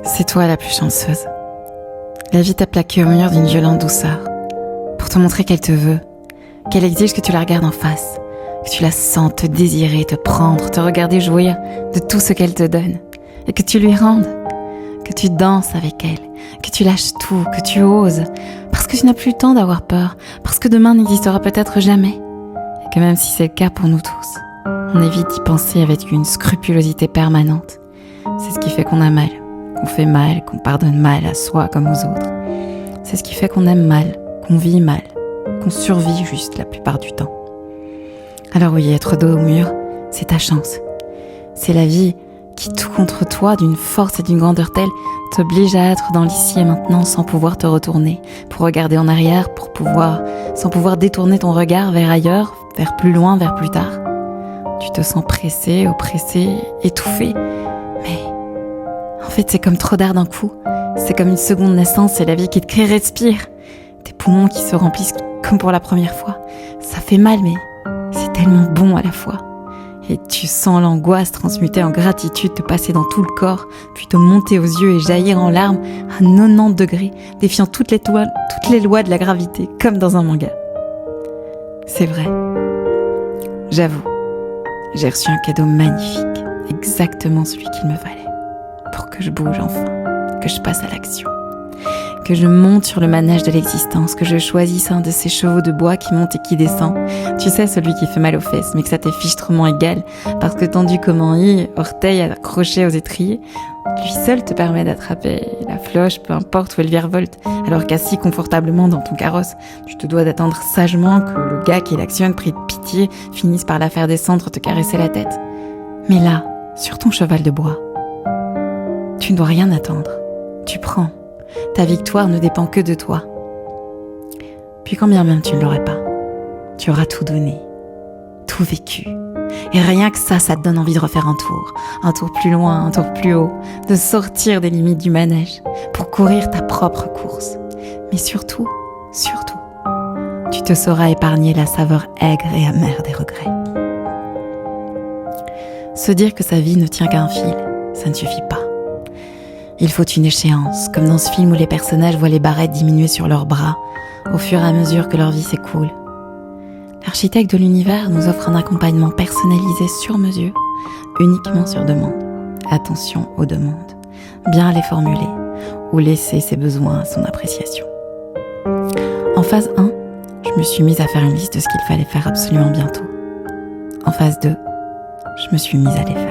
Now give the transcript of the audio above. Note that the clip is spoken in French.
C'est toi la plus chanceuse. La vie t'a plaqué au mur d'une violente douceur, pour te montrer qu'elle te veut, qu'elle exige que tu la regardes en face, que tu la sentes te désirer, te prendre, te regarder jouir de tout ce qu'elle te donne, et que tu lui rendes, que tu danses avec elle, que tu lâches tout, que tu oses, parce que tu n'as plus le temps d'avoir peur, parce que demain n'existera peut-être jamais, et que même si c'est le cas pour nous tous, on évite d'y penser avec une scrupulosité permanente. C'est ce qui fait qu'on a mal, qu'on fait mal, qu'on pardonne mal à soi comme aux autres. C'est ce qui fait qu'on aime mal, qu'on vit mal, qu'on survit juste la plupart du temps. Alors oui, être dos au mur, c'est ta chance. C'est la vie qui, tout contre toi, d'une force et d'une grandeur telle, t'oblige à être dans l'ici et maintenant sans pouvoir te retourner, pour regarder en arrière, sans pouvoir détourner ton regard vers ailleurs, vers plus loin, vers plus tard. Tu te sens pressé, oppressé, étouffé, mais en fait c'est comme trop d'air d'un coup. C'est comme une seconde naissance, c'est la vie qui te crie respire. Tes poumons qui se remplissent comme pour la première fois. Ça fait mal, mais c'est tellement bon à la fois. Et tu sens l'angoisse transmutée en gratitude te passer dans tout le corps, puis te monter aux yeux et jaillir en larmes à 90 degrés, défiant toutes les lois de la gravité, comme dans un manga. C'est vrai. J'avoue, j'ai reçu un cadeau magnifique, exactement celui qu'il me fallait, pour que je bouge enfin, que je passe à l'action, que je monte sur le manège de l'existence, que je choisisse un de ces chevaux de bois qui monte et qui descend. Tu sais, celui qui fait mal aux fesses, mais que ça t'est fichtrement égal, parce que tendu comme un i, orteil accroché aux étriers, lui seul te permet d'attraper la floche, peu importe où elle virevolte, alors qu'assis confortablement dans ton carrosse, tu te dois d'attendre sagement que le gars qui l'actionne, pris de pitié, finisse par la faire descendre, te caresser la tête. Mais là, sur ton cheval de bois, tu ne dois rien attendre. Tu prends. Ta victoire ne dépend que de toi. Puis quand bien même tu ne l'aurais pas, tu auras tout donné, tout vécu. Et rien que ça te donne envie de refaire un tour plus loin, un tour plus haut, de sortir des limites du manège pour courir ta propre course. Mais surtout, tu te sauras épargner la saveur aigre et amère des regrets. Se dire que sa vie ne tient qu'à un fil, ça ne suffit pas. Il faut une échéance, comme dans ce film où les personnages voient les barrettes diminuer sur leurs bras au fur et à mesure que leur vie s'écoule. L'architecte de l'univers nous offre un accompagnement personnalisé sur mesure, uniquement sur demande. Attention aux demandes, bien les formuler ou laisser ses besoins à son appréciation. En phase 1, je me suis mise à faire une liste de ce qu'il fallait faire absolument bientôt. En phase 2, je me suis mise à les faire.